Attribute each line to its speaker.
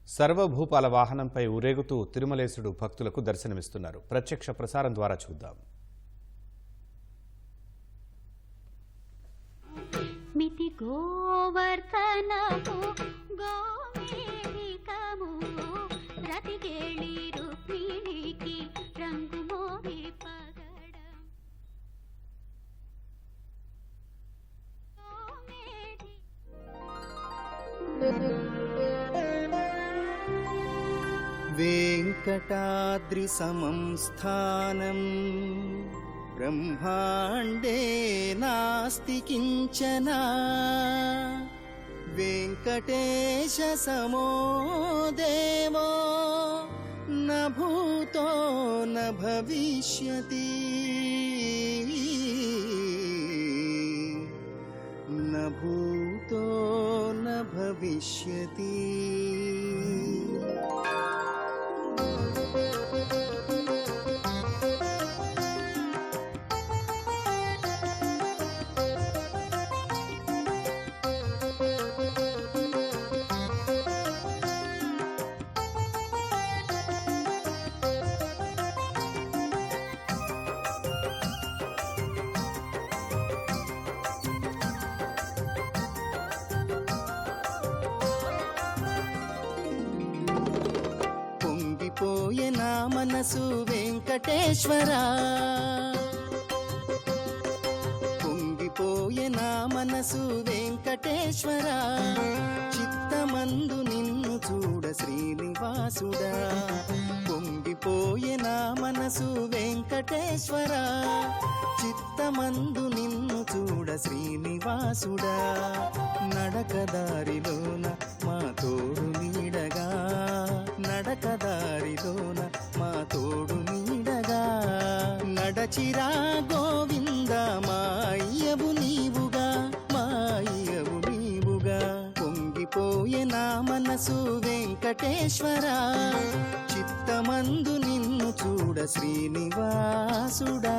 Speaker 1: సర్వభూపాల వాహనంపై ఊరేగుతూ తిరుమలేశుడు భక్తులకు దర్శనమిస్తున్నారు. ప్రత్యక్ష ప్రసారం ద్వారా చూద్దాం.
Speaker 2: మితి గోవర్ధనము గోమేధికము రతికేళి రుక్మిణికి రంగు మోగి పగడం
Speaker 3: వెంకటాద్రి సమం స్థానం బ్రహ్మాండే నాస్తి కించన వెంకటేశ సమో దేవో న భూతో న భవిష్యతి న భూతో న భవిష్యతి. పొంగిపోయే నా మనసు వెంకటేశ్వరా, పొంగిపోయే నా మనసు వెంకటేశ్వరా, చిత్తమందు నిన్ను చూడ శ్రీనివాసుడా. పొంగిపోయే నా మనసు వెంకటేశ్వరా, చిత్తమందు నిన్ను చూడ శ్రీనివాసుడా. నడకదారిలోన మా తోడు నీడగా, నడకదారిలోన మా తోడు నీడగా, నడచిరా గోవింద మా అయ్యవు నీవుగా, మా అయ్యవు నీవుగా. పొంగిపోయే నా మనసు వెంకటేశ్వరా, చిత్తమందు నిన్ను చూడ శ్రీనివాసుడా.